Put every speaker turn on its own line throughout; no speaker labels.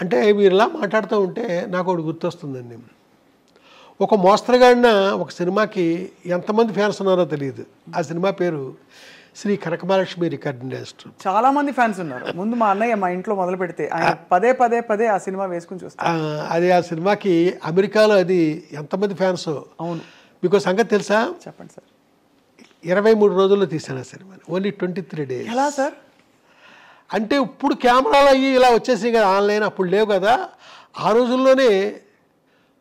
అంటే మీరు ఇలా మాట్లాడుతూ ఉంటే నాకు ఒకటి గుర్తొస్తుందండి. ఒక మోస్తరుగాడిన ఒక సినిమాకి ఎంతమంది ఫ్యాన్స్ ఉన్నారో తెలియదు. ఆ సినిమా పేరు శ్రీ కనకమహాలక్ష్మి రికార్డింగ్ డైరెక్టర్.
చాలా మంది ఫ్యాన్స్ ఉన్నారు. ముందు మా అన్నయ్య మా ఇంట్లో మొదలు పెడితే ఆయన పదే పదే పదే ఆ సినిమా వేసుకుని చూస్తారు.
అది ఆ సినిమాకి అమెరికాలో అది ఎంతమంది ఫ్యాన్స్.
అవును,
మీకు సంగతి తెలుసా?
చెప్పండి సార్.
23 రోజుల్లో తీశాను ఆ సినిమాని. Only 23 days.
ఎలా సార్?
అంటే ఇప్పుడు కెమెరాలు అయ్యి ఇలా వచ్చేసి కదా ఆన్లైన్, అప్పుడు లేవు కదా. ఆ రోజుల్లోనే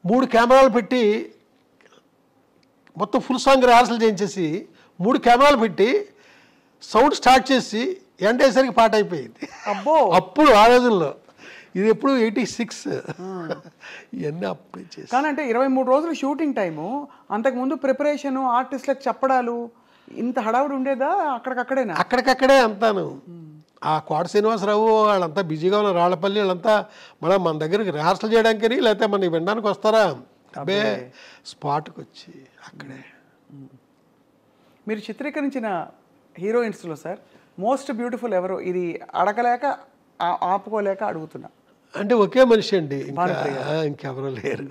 3 కెమెరాలు పెట్టి మొత్తం ఫుల్ సాంగ్ రిహార్సల్ చేయించేసి 3 కెమెరాలు పెట్టి సౌండ్ స్టార్ట్ చేసి ఎండేసరికి పాట అయిపోయింది.
అబ్బో,
అప్పుడు ఆ రోజుల్లో. ఇది ఎప్పుడు 86 ఇవన్నీ అప్పుడే చేసి.
కానీ అంటే 23 రోజులు షూటింగ్ టైము, అంతకుముందు ప్రిపరేషన్, ఆర్టిస్టులకు చెప్పడాలు, ఇంత హడావుడి ఉండేదా? అక్కడికక్కడేనా?
అక్కడికక్కడే అంతాను. ఆ కోట శ్రీనివాసరావు వాళ్ళంతా బిజీగా ఉన్న రాళ్లపల్లి వాళ్ళంతా మళ్ళీ మన దగ్గరికి రిహార్సల్ చేయడానికి లేకపోతే మనకి వినడానికి వస్తారా? అబ్బే, స్పాట్కి వచ్చి అక్కడే.
మీరు చిత్రీకరించిన హీరోయిన్స్లో సార్ మోస్ట్ బ్యూటిఫుల్ ఎవరు? ఇది అడగలేక ఆపుకోలేక అడుగుతున్నా.
అంటే ఒకే మనిషి అండి, ఇంకెవరూ లేరు.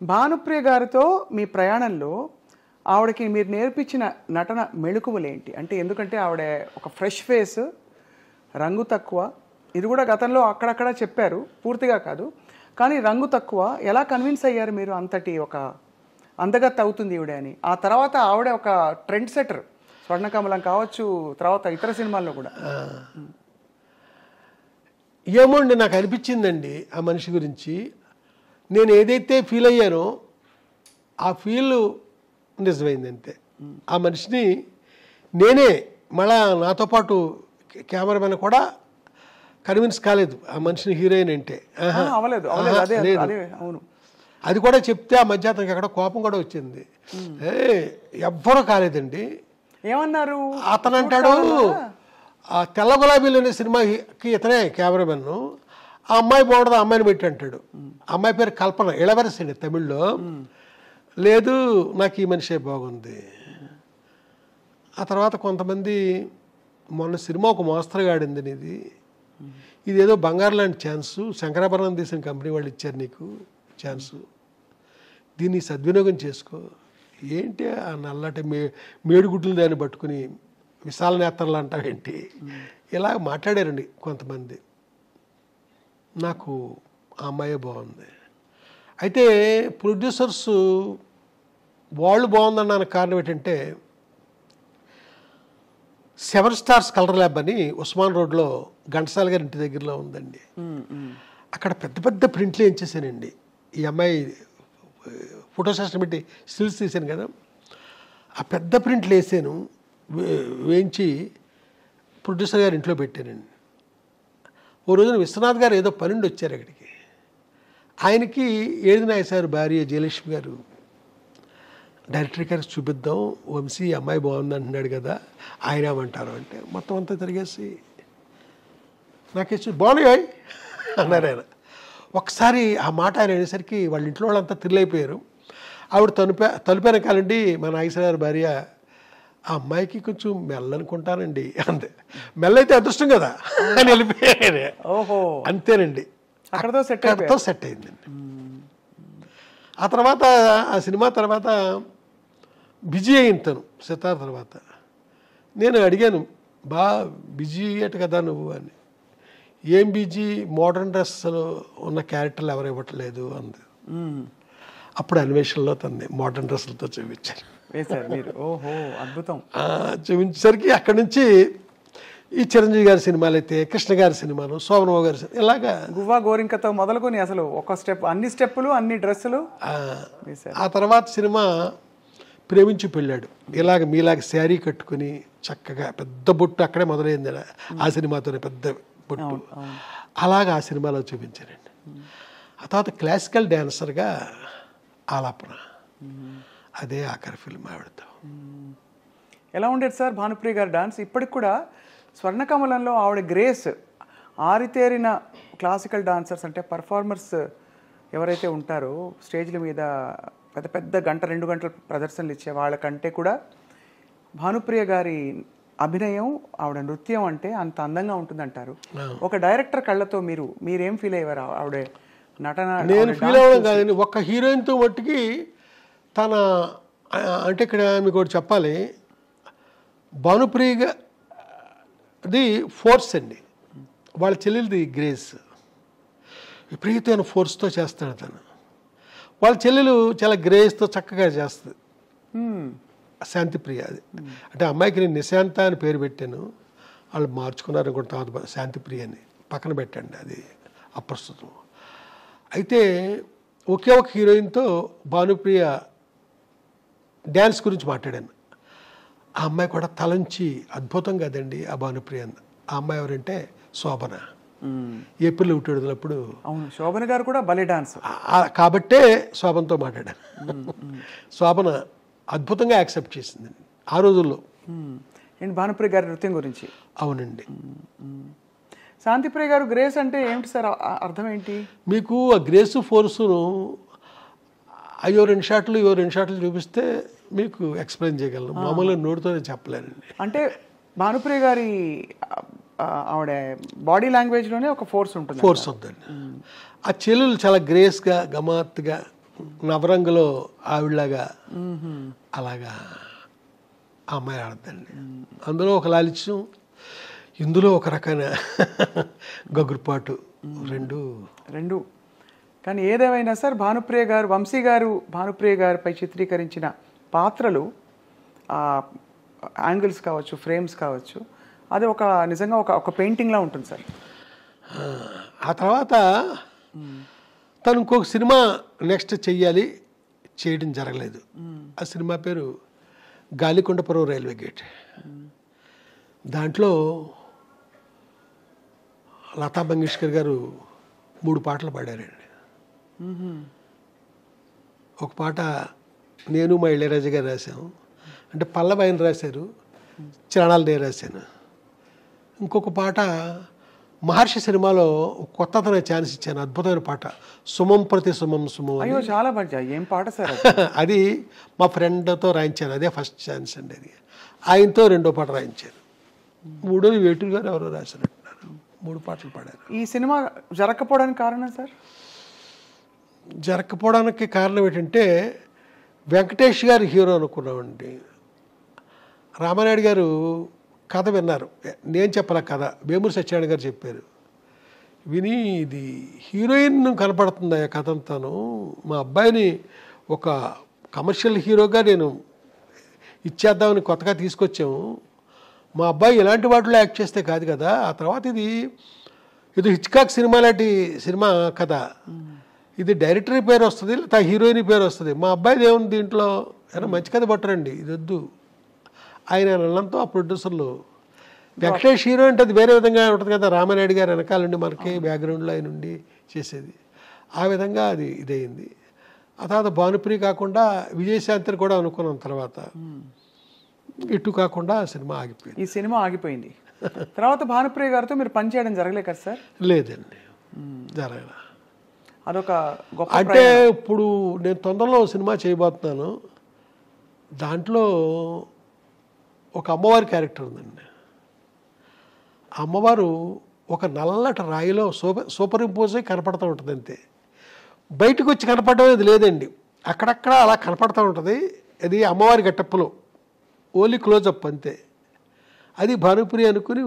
భానుప్రియ గారితో మీ ప్రయాణంలో ఆవిడకి మీరు నేర్పించిన నటన మెళుకువలేంటి? అంటే ఎందుకంటే ఆవిడ ఒక ఫ్రెష్ ఫేస్, రంగు తక్కువ. ఇది కూడా గతంలో అక్కడక్కడ చెప్పారు, పూర్తిగా కాదు. కానీ రంగు తక్కువ. ఎలా కన్విన్స్ అయ్యారు మీరు అంతటి ఒక అందగత్తె అవుతుంది ఈవిడ అని? ఆ తర్వాత ఆవిడ ఒక ట్రెండ్ సెటర్, స్వర్ణకమలం కావచ్చు, తర్వాత ఇతర సినిమాల్లో కూడా.
ఏమోండి, నాకు అనిపించిందండి ఆ మనిషి గురించి. నేను ఏదైతే ఫీల్ అయ్యానో ఆ ఫీల్ నిజమైంది అంతే. ఆ మనిషిని నేనే మళ్ళా నాతో పాటు కెమెరామెన్ కూడా కన్విన్స్ కాలేదు ఆ మనిషిని హీరోయిన్ అంటే.
అవును,
అది కూడా చెప్తే ఆ మధ్య అతనికి అక్కడ కోపం కూడా వచ్చింది. ఎవ్వరూ కాలేదండి.
ఏమన్నారు?
అతను అంటాడు, ఆ తెల్ల గులాబీలు అనే సినిమాకి ఇతనే కెమెరామెన్, ఆ అమ్మాయి బాగుంటుంది, ఆ అమ్మాయిని పెట్టి అంటాడు. అమ్మాయి పేరు కల్పన, ఇళవరసండి తమిళ్లో. లేదు, నాకు ఈ మనిషే బాగుంది. ఆ తర్వాత కొంతమంది మొన్న సినిమా ఒక మోస్తరుగా ఆడింది, ఇదేదో బంగారు లాంటి ఛాన్సు, శంకరాభరణం తీసిన కంపెనీ వాళ్ళు ఇచ్చారు నీకు ఛాన్సు, దీన్ని సద్వినియోగం చేసుకో. ఏంటి ఆ నల్లటి మేడుగుడ్లు దాన్ని పట్టుకుని విశాల నేత్రలు అంటావేంటి? ఇలా మాట్లాడారండి కొంతమంది. నాకు ఆ అమ్మాయే బాగుంది. అయితే ప్రొడ్యూసర్స్ వాళ్ళు బాగుందన్న కారణం ఏంటంటే, 7 స్టార్స్ కలర్ ల్యాబ్ అని ఉస్మాన్ రోడ్లో ఘంటసాల గారి ఇంటి దగ్గరలో ఉందండి. అక్కడ పెద్ద పెద్ద ప్రింట్లు వేయించేసానండి. ఈ అమ్మాయి ఫోటో సెషన్ పెట్టి స్టిల్స్ తీసాను కదా, ఆ పెద్ద ప్రింట్లు వేసాను, వేయించి ప్రొడ్యూసర్ గారి ఇంట్లో పెట్టానండి. ఓ రోజున విశ్వనాథ్ గారు ఏదో పనుండి వచ్చారు అక్కడికి. ఆయనకి ఏది నాయసారు భార్య జయలక్ష్మి గారు, డైరెక్టర్ గారికి చూపిద్దాం, వంశీ అమ్మాయి బాగుంది అంటున్నాడు కదా, ఆయన ఏమంటారు అంటే మొత్తం అంతా తిరిగేసి నాకేసి బాగున్నాయి అన్నారు ఆయన. ఒకసారి ఆ మాట ఆయన అనేసరికి వాళ్ళ ఇంట్లో వాళ్ళంతా థ్రిల్ ఆవిడ తలుపైన కాలండి మా నాగేశ్వర గారి భార్య, ఆ అమ్మాయికి కొంచెం మెల్లనుకుంటానండి అంతే. మెల్లైతే అదృష్టం కదా అని వెళ్ళిపోయారు.
ఓహో,
అంతేనండి, అక్కడతో సెట్ అయిందండి. ఆ తర్వాత ఆ సినిమా తర్వాత బిజీ అయింది తను సితార్ తర్వాత. నేను అడిగాను, బిజీ అయ్యట కదా నువ్వు అని. ఏం బిజీ, మోడర్న్ డ్రెస్లో ఉన్న క్యారెక్టర్లు ఎవరు ఇవ్వట్లేదు అంది. అప్పుడు అన్వేషణలో తన్ని మోడర్న్ డ్రెస్లతో చూపించారు.
ఓహో, అద్భుతం.
చూపించేసరికి అక్కడి నుంచి ఈ చిరంజీవి గారి సినిమాలు అయితే, కృష్ణ గారి సినిమాలు, శోభనబాబు గారి సినిమా, ఇలాగా
గువ్వా గోరింకతో మొదలుకొని అసలు ఒక స్టెప్, అన్ని స్టెప్పులు, అన్ని డ్రెస్సులు.
ఆ తర్వాత సినిమా ప్రేమించి పెళ్ళాడు. ఇలాగ మీలాగ శారీ కట్టుకుని చక్కగా పెద్ద బొట్టు అక్కడే మొదలైంది ఆ సినిమాతోనే, పెద్ద బొట్టు. అలాగా ఆ సినిమాలో చూపించారండి. ఆ తర్వాత క్లాసికల్ డ్యాన్సర్గా ఆలాపన, అదే ఆఖరి ఫిల్మ్ ఆవిడతో.
ఎలా ఉండేది సార్ భానుప్రియ గారి డాన్స్? ఇప్పటికి కూడా స్వర్ణకమలంలో ఆవిడ గ్రేస్, ఆరితేరిన క్లాసికల్ డాన్సర్స్ అంటే పర్ఫార్మర్స్ ఎవరైతే ఉంటారో స్టేజ్ల మీద పెద్ద పెద్ద 1-2 గంటల ప్రదర్శనలు ఇచ్చే వాళ్ళకంటే కూడా భానుప్రియ గారి అభినయం, ఆవిడ నృత్యం అంటే అంత అందంగా ఉంటుందంటారు. ఒక డైరెక్టర్ కళ్ళతో మీరేం ఫీల్ అయ్యారు ఆవిడ నటన?
నేను ఫీల్ అవ్వడం కాదండి, ఒక్క హీరోయిన్తో మట్టుకి తన అంటే ఇక్కడ మీకు ఒకటి చెప్పాలి, భానుప్రియది ఫోర్స్ అండి, వాళ్ళ చెల్లెలది గ్రేస్, విపరీతమైన ఫోర్స్తో చేస్తాడు తను. వాళ్ళ చెల్లెలు చాలా గ్రేస్తో చక్కగా చేస్తుంది, శాంతిప్రియ. అది అంటే అమ్మాయికి నేను నిశాంత అని పేరు పెట్టాను, వాళ్ళు మార్చుకున్నారు అనుకుంటే తర్వాత శాంతిప్రియ అని పక్కన పెట్టండి, అది అప్రస్తుతం. అయితే ఒకే ఒక హీరోయిన్తో భానుప్రియ డ్యాన్స్ గురించి మాట్లాడాను. ఆ అమ్మాయి కూడా తలంచి అద్భుతం కదండి ఆ భానుప్రియ. ఆ అమ్మాయి ఎవరంటే శోభన, ఏప్రిల్ విడుదలప్పుడు.
అవును, శోభన గారు కూడా భలే డాన్స్
కాబట్టే శోభనతో మాట్లాడాను. శోభన అద్భుతంగా యాక్సెప్ట్ చేసిందండి ఆ రోజుల్లో.
ఏంటి భానుప్రియ గారి నృత్యం గురించి?
అవునండి.
శాంతిప్రియ గారు గ్రేస్ అంటే ఏమిటి సార్, అర్థం ఏంటి?
మీకు ఆ గ్రేస్ ఫోర్సును అయ్యో 2 షాట్లు ఇవో 2 షాట్లు చూపిస్తే మీకు ఎక్స్ప్లెయిన్ చేయగలను, మామూలుగా నోటితోనే చెప్పలేనండి.
అంటే భానుప్రియ గారి ఆవిడ బాడీ లాంగ్వేజ్లోనే ఒక ఫోర్స్
ఉందండి. ఆ చెల్లెలు చాలా గ్రేస్గా గమాత్తుగా నవరంగులో ఆవిడలాగా అలాగా ఆ అమ్మాయి ఆడద్దండి. అందులో ఒక లాలిత్యం, ఇందులో ఒక రకమైన గగురుపాటు, రెండు. కానీ ఏదేమైనా సార్ భానుప్రియ గారు, వంశీ గారు భానుప్రియ గారిపై చిత్రీకరించిన పాత్రలు, యాంగిల్స్ కావచ్చు, ఫ్రేమ్స్ కావచ్చు, అది నిజంగా ఒక పెయింటింగ్లా ఉంటుంది సార్. ఆ తర్వాత తను ఇంకొక సినిమా నెక్స్ట్ చేయడం జరగలేదు. ఆ సినిమా పేరు గాలికొండపురం రైల్వే గేట్. దాంట్లో లతా మంగేష్కర్ గారు 3 పాటలు పాడారండి. ఒక పాట నేను మా ఇళయరాజా గారు రాశాము, అంటే పల్లవి ఆయన రాశారు, చరణాలు నేను రాశాను. ఇంకొక పాట మహర్షి సినిమాలో కొత్తతన ఛాన్స్ ఇచ్చాను, అద్భుతమైన పాట, సుమం ప్రతి సుమం సుమం.
అయ్యో చాలా బాగా, ఏం పాట సార్
అది మా ఫ్రెండ్తో రాయించాను, అదే ఫస్ట్ ఛాన్స్ అండి. అది ఆయనతో 2వ పాట రాయించాను, 3వది వేటూరు గారు ఎవరో రాశారంటున్నారు. 3 పాటలు పాడారు.
ఈ సినిమా జరగకపోవడానికి కారణం సార్?
జరగకపోవడానికి కారణం ఏంటంటే వెంకటేష్ గారు హీరో అనుకున్నామండి. రామానాయుడు గారు కథ విన్నారు, నేను చెప్పాల కథ, వేమూరి సత్యనారాయణ గారు చెప్పారు. విని ఇది హీరోయిన్ కనపడుతుంది ఆ కథ అంతాను, మా అబ్బాయిని ఒక కమర్షియల్ హీరోగా నేను ఇచ్చేద్దామని కొత్తగా తీసుకొచ్చాము, మా అబ్బాయి ఇలాంటి వాటిలో యాక్ట్ చేస్తే కాదు కదా. ఆ తర్వాత ఇది హిచ్కాక్ సినిమా లాంటి సినిమా కథ, ఇది డైరెక్టర్ పేరు వస్తుంది, లేదా హీరోయిన్ పేరు వస్తుంది, మా అబ్బాయిది ఏముంది దీంట్లో, ఏమైనా మంచి కథ పట్టరండి, ఇది వద్దు ఆయన అన్నంతో ఆ ప్రొడ్యూసర్లు. వెంకటేష్ హీరో అంటే అది వేరే విధంగా ఉంటుంది కదా, రామానాయుడు గారు వెనకాలండి మనకి బ్యాక్గ్రౌండ్లో ఆయన ఉండి చేసేది, ఆ విధంగా అది ఇదయింది. ఆ తర్వాత భానుప్రియ కాకుండా విజయశాంతిని కూడా అనుకున్నాం, తర్వాత ఇటు కాకుండా సినిమా ఆగిపోయింది.
ఈ సినిమా ఆగిపోయింది. తర్వాత భానుప్రియ గారితో మీరు పనిచేయడం జరగలేదు కదా సార్?
లేదండి, జరగల.
అదొక గొప్ప
అంటే ఇప్పుడు నేను తొందరలో సినిమా చేయబోతున్నాను, దాంట్లో ఒక అమ్మవారి క్యారెక్టర్ ఉందండి. ఆ అమ్మవారు ఒక నల్లటి రాయిలో సూపర్ ఇంపోజ్ అయి కనపడుతూ ఉంటుంది అంతే, బయటకు వచ్చి కనపడడం అనేది లేదండి, అక్కడక్కడ అలా కనపడుతూ ఉంటుంది. అది అమ్మవారి గెటప్పులో ఓన్లీ క్లోజప్ అంతే. అది భానుప్రియ అనుకుని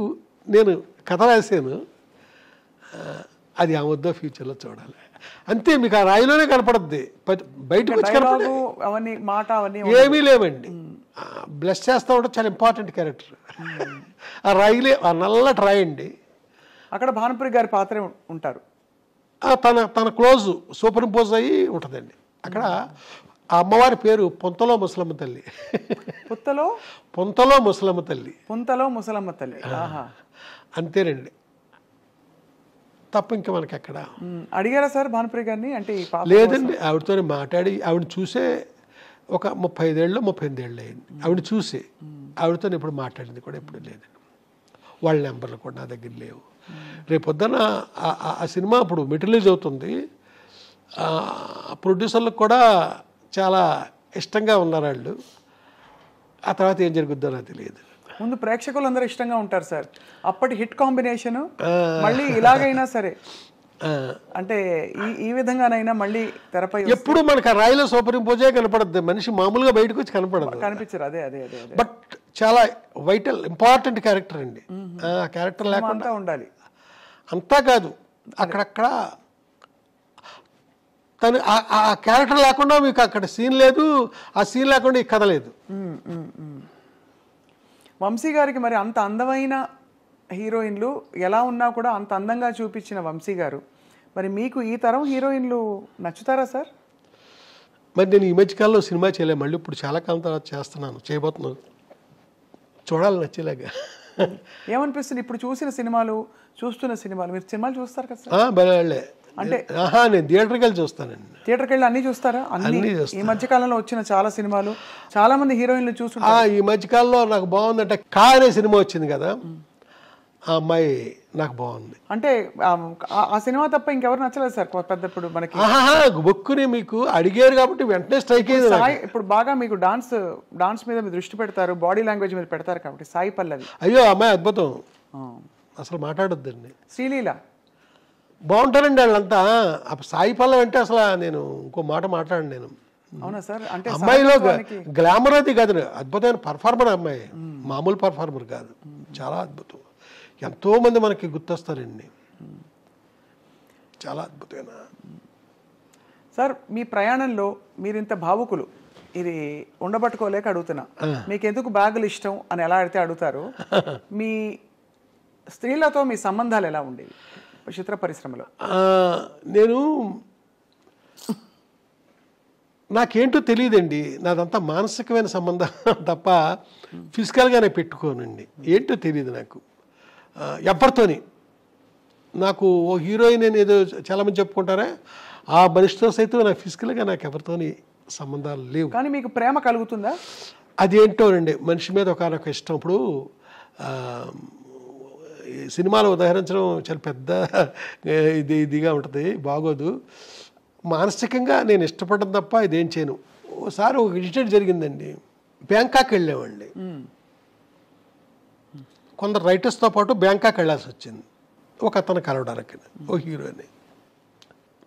నేను కథ రాశాను, అది ఆ వద్ద ఫ్యూచర్లో చూడాలి అంతే. మీకు ఆ రాయిలోనే కనపడుద్ది, బయటకు వచ్చి కనపడే ఏమీ లేవండి. బ్లెస్ చేస్తూ ఉంటే చాలా ఇంపార్టెంట్ క్యారెక్టర్. ఆ రాయిలే, ఆ నల్లటి రాయి అండి,
అక్కడ భానుప్రియ గారి పాత్ర ఉంటారు.
తన క్లోజ్ సూపర్ ఇంపోజ్ అయ్యి ఉంటుందండి. అక్కడ ఆ అమ్మవారి పేరు పొంతలో ముసలమ్మ తల్లి. పొంతలో ముసలమ్మ తల్లి. అంతేనండి, తప్ప ఇంకా మనకి అక్కడ
అడిగారా సార్ భానుప్రియ గారిని? అంటే
లేదండి, ఆవిడతో మాట్లాడి ఆవిడ చూసే ఒక 35 ఏళ్ళు 38 ఏళ్ళు అయింది ఆవిడ చూసి. ఆవిడతో ఇప్పుడు మాట్లాడింది కూడా ఎప్పుడు లేదండి, వాళ్ళ నెంబర్లు కూడా నా దగ్గర లేవు. రేపొద్దున ఆ సినిమా ఇప్పుడు మెటీరియలైజ్ అవుతుంది, ప్రొడ్యూసర్లకు కూడా చాలా ఇష్టంగా ఉన్నారు వాళ్ళు. ఆ తర్వాత ఏం జరుగుద్దో నాకు తెలియదు.
ముందు ప్రేక్షకులు అందరూ ఇష్టంగా ఉంటారు సార్. అప్పటి హిట్ కాంబినేషన్ మళ్ళీ ఇలాగైనా సరే అంటే ఈ విధంగానైనా మళ్ళీ తెరపై
ఎప్పుడు మనకు ఆ రాయిలో సూపర్ ఇంపోజే కనపడద్దు, మనిషి మామూలుగా బయటకు వచ్చి కనపడదు,
కనిపించరు. అదే అదే అదే
బట్ చాలా వైటల్ ఇంపార్టెంట్ క్యారెక్టర్ అండి. ఆ క్యారెక్టర్ లేకుండా
ఉండాలి.
అంతా కాదు, అక్కడక్కడ తను ఆ క్యారెక్టర్ లేకుండా మీకు అక్కడ సీన్ లేదు, ఆ సీన్ లేకుండా ఈ కథ లేదు.
వంశీ గారికి మరి అంత అందమైన హీరోయిన్లు ఎలా ఉన్నా కూడా అంత అందంగా చూపించిన వంశీ గారు, మరి మీకు ఈ తరం హీరోయిన్లు నచ్చుతారా సార్?
మరి నేను ఈ మధ్యకాలంలో సినిమా చేయలేము, మళ్ళీ ఇప్పుడు చాలా కాలం తర్వాత చేయబోతున్నాను, చూడాలి నచ్చేలాగా.
ఏమనిపిస్తుంది ఇప్పుడు చూస్తున్న సినిమాలు? మీరు సినిమాలు చూస్తారు కదా సార్?
బలే అంటే నేను థియేటర్కి వెళ్ళి చూస్తానండి.
థియేటర్కి వెళ్ళి అన్ని చూస్తారా? అన్ని ఈ మధ్యకాలంలో వచ్చిన చాలా సినిమాలు, చాలా మంది హీరోయిన్లు చూస్తుంటారు.
ఈ మధ్యకాలంలో నాకు బాగుందంటే కా అనే సినిమా వచ్చింది కదా, ఆ అమ్మాయి నాకు బాగుంది.
అంటే ఆ సినిమా తప్ప ఇంకెవరు నచ్చలేదు సార్ పెద్ద? ఇప్పుడు మనకి
బొక్కుని మీకు అడిగారు కాబట్టి వెంటనే స్ట్రైక్ అయింది.
ఇప్పుడు బాగా మీకు డాన్స్ మీద మీరు దృష్టి పెడతారు, బాడీ లాంగ్వేజ్ మీద పెడతారు కాబట్టి సాయి పల్లవి.
అయ్యో అమ్మాయి అద్భుతం, అసలు మాట్లాడొద్దండి.
శ్రీలీల
బాగుంటారండి వాళ్ళంతా. సాయి పల్లవి అంటే అసలు నేను ఇంకో మాట మాట్లాడండి నేను.
అవునా సార్? అంటే
అమ్మాయిలో గ్లామర్ అది కాదు, అద్భుతమైన పర్ఫార్మర్ అమ్మాయి, మామూలు పర్ఫార్మర్ కాదు, చాలా అద్భుతం. ఎంతో మంది మనకి గుర్తొస్తారండి, చాలా అద్భుతమైన.
సార్ మీ ప్రయాణంలో మీరు ఇంత భావుకులు, ఇది ఉండబట్టుకోలేక అడుగుతున్నా, మీకు ఎందుకు బ్యాగులు ఇష్టం అని ఎలా అడిగితే అడుగుతారు. మీ స్త్రీలతో మీ సంబంధాలు ఎలా ఉండేవి చిత్ర పరిశ్రమలో?
నాకేంటో తెలియదండి, నాదంతా మానసికమైన సంబంధం తప్ప ఫిజికల్గానే పెట్టుకోనండి. ఏంటో తెలియదు నాకు ఎవరితోని. నాకు ఓ హీరోయిన్ అని ఏదో చాలామంది చెప్పుకుంటారా, ఆ మనిషితో సైతం నాకు ఫిజికల్గా నాకు ఎవరితోని సంబంధాలు లేవు.
కానీ మీకు ప్రేమ కలుగుతుందా?
అదేంటో అండి, మనిషి మీద ఒక ఇష్టం. ఇప్పుడు సినిమాలు ఉదాహరించడం చాలా పెద్ద ఇదిగా ఉంటుంది, బాగోదు. మానసికంగా నేను ఇష్టపడడం తప్ప ఇదేం చేయను. ఒకసారి ఒక ఇన్సిడెంట్ జరిగిందండి, బ్యాంకాక్ వెళ్ళామండి. కొందరు రైటర్స్తో పాటు బ్యాంకాక్ వెళ్ళాల్సి వచ్చింది ఒక అతను కలవడానికి, ఓ హీరోని.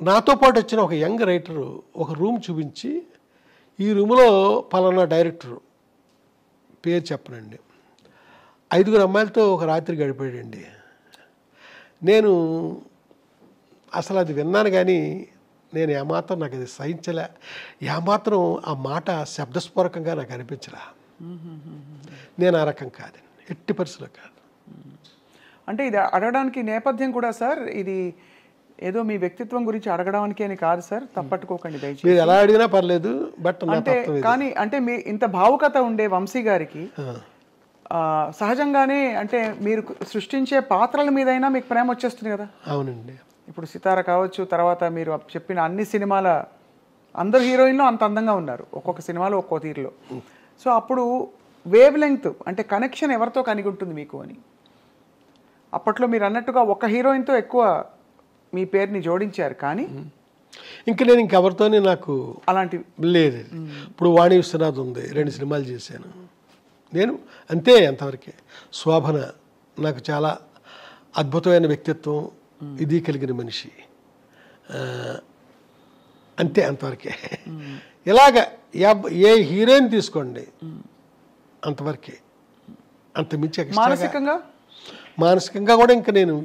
నాతో పాటు వచ్చిన ఒక యంగ్ రైటరు ఒక రూమ్ చూపించి, ఈ రూమ్లో పలానా డైరెక్టరు పేరు చెప్పనండి, 5 అమ్మాయిలతో ఒక రాత్రి గడిపాడండి. నేను అసలు అది విన్నాను కానీ నేను ఏమాత్రం నాకు అది సహించలే, ఏమాత్రం ఆ మాట శబ్దస్ఫోరకంగా నాకు అనిపించలే. నేను ఆ రకం కాదండి, ఎట్టి పరిస్థితుల్లో కాదు.
అంటే ఇది అడగడానికి నేపథ్యం కూడా సార్, ఇది ఏదో మీ వ్యక్తిత్వం గురించి అడగడానికి అని కాదు సార్, తప్పట్టుకోకండి దయచేసి.
మీరు ఎలా అడిగినా పర్లేదు, బట్
అంటే కానీ అంటే మీ ఇంత భావుకత ఉండే వంశీ గారికి సహజంగానే అంటే మీరు సృష్టించే పాత్రల మీదైనా మీకు ప్రేమ వచ్చేస్తుంది కదా?
అవునండి.
ఇప్పుడు సితార కావచ్చు, తర్వాత మీరు చెప్పిన అన్ని సినిమాల అందరు హీరోయిన్లు అంత అందంగా ఉన్నారు, ఒక్కొక్క సినిమాలో ఒక్కో తీరులో. సో అప్పుడు వేవ్ లెంగ్త్ అంటే కనెక్షన్ ఎవరితో కలిగి ఉంటుంది మీకు అని? అప్పట్లో మీరు అన్నట్టుగా ఒక హీరోయిన్తో ఎక్కువ మీ పేరుని జోడించారు, కానీ
నేను ఇంకెవరితోనే నాకు
అలాంటి
లేదు. ఇప్పుడు వాణి విశ్వనాథ్ ఉంది, 2 సినిమాలు చేశాను నేను, అంతే, అంతవరకే. శోభన నాకు చాలా అద్భుతమైన వ్యక్తిత్వం, ఇది కలిగిన మనిషి, అంతే, అంతవరకే. ఇలాగ ఏ హీరోయిన్ తీసుకోండి అంతవరకే, అంత మించి. మానసికంగా కూడా ఇంకా నేను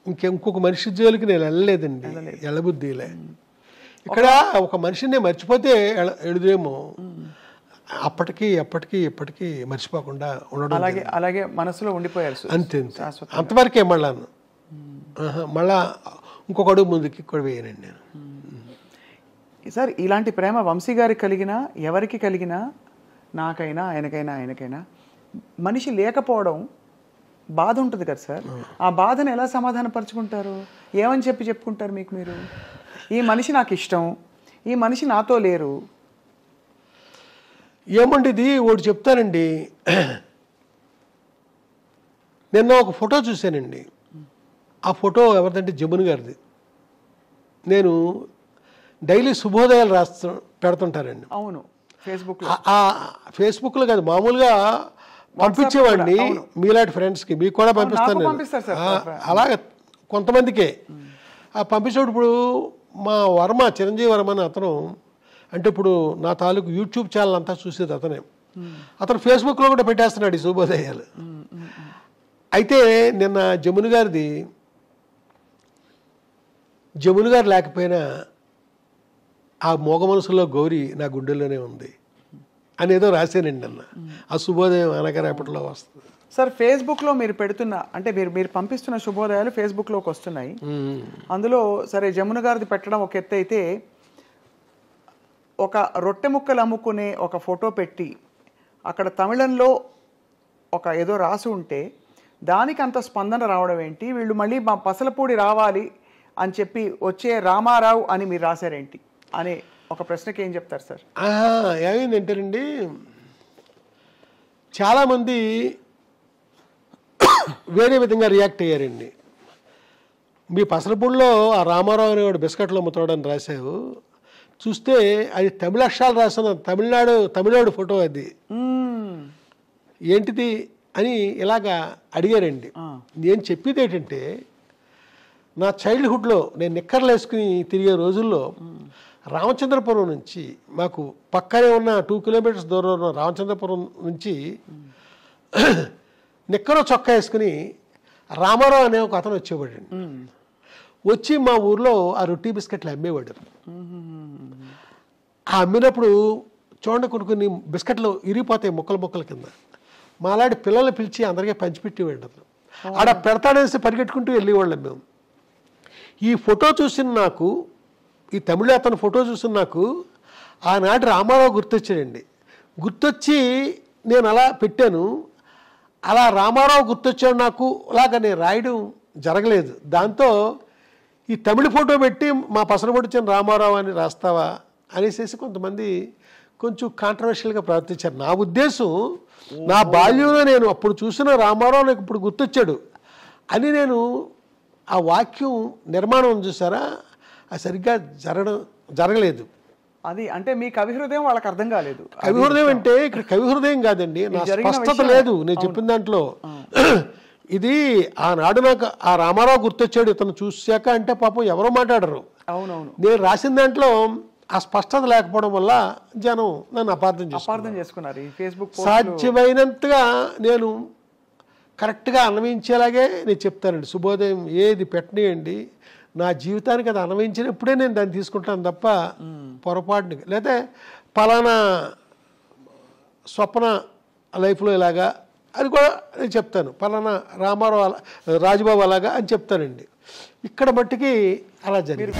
ఇంకొక మనిషి జోలికి నేను వెళ్ళలేదండి, వెళ్ళబుద్ధిలే. ఇక్కడ ఒక మనిషిని మర్చిపోతే ఎడుదేమో, అప్పటికి ఎప్పటికీ మర్చిపోకుండా ఉండడం,
అలాగే మనసులో ఉండిపోయారు
అంతే, అంతవరకే. మళ్ళా ఇంకొక అడుగు ముందుకి కూడా వేయనండి నేను.
సార్ ఇలాంటి ప్రేమ వంశీ గారికి కలిగినా ఎవరికి కలిగినా, నాకైనా ఆయనకైనా మనిషి లేకపోవడం బాధ ఉంటుంది కదా సార్. ఆ బాధను ఎలా సమాధానపరుచుకుంటారు? ఏమని చెప్పుకుంటారు మీకు మీరు? ఈ మనిషి నాకు ఇష్టం, ఈ మనిషి నాతో లేరు.
ఏమండి ఇది ఒకటి చెప్తానండి, నిన్న ఒక ఫోటో చూశానండి. ఆ ఫోటో ఎవరిదంటే జమున్ గారిది. నేను డైలీ శుభోదయాలు పెడుతుంటారండి.
అవును, ఫేస్బుక్లో
కాదు, మామూలుగా పంపించేవాడిని మీలాంటి ఫ్రెండ్స్కి, మీకు కూడా పంపిస్తాను నేను.
పంపిస్తారు సార్.
అలాగే కొంతమందికే ఆ పంపించేటప్పుడు ఇప్పుడు మా వర్మ, చిరంజీవి వర్మ అని అతను, అంటే ఇప్పుడు నా తాలూకు యూట్యూబ్ ఛానల్ అంతా చూసేది అతనే. అతను ఫేస్బుక్లో కూడా పెట్టేస్తున్నాడు ఈ శుభోదయాలు. అయితే నిన్న జమున గారు లేకపోయినా ఆ మోగ మనసులో గౌరీ నా గుండెల్లోనే ఉంది అనేదో రాశానండి అన్న. ఆ శుభోదయం అనగా రేపటిలో వస్తుంది
సార్. ఫేస్బుక్లో మీరు పెడుతున్న, అంటే మీరు పంపిస్తున్న శుభోదయాలు ఫేస్బుక్లోకి వస్తున్నాయి. అందులో సరే జమున గారిది పెట్టడం ఒక ఎత్తు అయితే, ఒక రొట్టె ముక్కలు అమ్ముకునే ఒక ఫోటో పెట్టి అక్కడ తమిళంలో ఒక ఏదో రాసి ఉంటే దానికి అంత స్పందన రావడం ఏంటి? వీళ్ళు మళ్ళీ మా పసలపూడి రావాలి అని చెప్పి వచ్చే రామారావు అని మీరు రాశారేంటి అనే ఒక ప్రశ్నకి ఏం చెప్తారు సార్?
ఏమైందంటేనండి, చాలామంది వేరే విధంగా రియాక్ట్ అయ్యారండి. మీ పసలపూడిలో ఆ రామారావు అనేవాడు బిస్కెట్లు అమ్ముతాడని రాశావు, చూస్తే అది తమిళ అక్షరాలు రాసిన తమిళనాడు ఫోటో, అది ఏంటిది అని ఇలాగా అడిగారండి. నేను చెప్పేది ఏంటంటే, నా చైల్డ్హుడ్లో నేను నిక్కర్లు వేసుకుని తిరిగే రోజుల్లో రామచంద్రపురం నుంచి, మాకు పక్కనే ఉన్న 2 కిలోమీటర్స్ దూరంలో ఉన్న రామచంద్రపురం నుంచి నిక్కరో చొక్కా వేసుకుని రామారావు అనే ఒక అతను వచ్చేవాడు. వచ్చి మా ఊర్లో ఆ రొట్టి బిస్కెట్లు అమ్మేవాడు. ఆ అమ్మినప్పుడు చూడండి కొన్ని బిస్కెట్లు ఇరిగిపోతాయి ముక్కల కింద. మాలాంటి పిల్లల్ని పిలిచి అందరికీ పంచిపెట్టేవాడు అతను. ఆడ పెడతాడేసి పరిగెట్టుకుంటూ వెళ్ళేవాళ్ళం మేము. ఈ ఫోటో చూసిన నాకు, ఈ తమిళ అతను ఫోటో చూసిన నాకు ఆనాటి రామారావు గుర్తొచ్చాడండి. గుర్తొచ్చి నేను అలా పెట్టాను. అలా రామారావు గుర్తొచ్చాడు నాకు, అలాగా నేను రాయడం జరగలేదు. దాంతో ఈ తమిళ ఫోటో పెట్టి మా పసరపొడిచిన రామారావు అని రాస్తావా అనేసి కొంతమంది కొంచెం కాంట్రవర్షియల్గా ప్రవర్తించారు. నా ఉద్దేశం, నా బాల్యంలో నేను అప్పుడు చూసిన రామారావు నాకు ఇప్పుడు గుర్తొచ్చాడు అని నేను ఆ వాక్యం నిర్మాణం చూసారా, అది సరిగ్గా జరగలేదు.
అది అంటే మీ కవి హృదయం వాళ్ళకి అర్థం కాలేదు.
కవి హృదయం అంటే ఇక్కడ కవి హృదయం కాదండి, నా స్పష్టత లేదు నేను చెప్పిన దాంట్లో. ఇది ఆనాడు నాకు ఆ రామారావు గుర్తొచ్చాడు ఇతను చూశాక అంటే పాపం ఎవరో మాట్లాడరు.
అవునవును.
నేను రాసిన దాంట్లో ఆ స్పష్టత లేకపోవడం వల్ల జనం నన్ను అపార్థం
చేసుకున్నారు. ఈ ఫేస్బుక్
సాధ్యమైనంతగా నేను కరెక్ట్గా అన్వయించేలాగే నేను చెప్తానండి. శుభోదయం ఏది పెట్టనియండి, నా జీవితానికి అది అన్వయించినప్పుడే నేను దాన్ని తీసుకుంటాను తప్ప పొరపాటుని, లేకపోతే పలానా స్వప్న లైఫ్లో ఇలాగా అది కూడా నేను చెప్తాను, పలానా రామారావు రాజబాబు అలాగా అని చెప్తానండి. ఇక్కడ మట్టుకి అలా జరిగింది.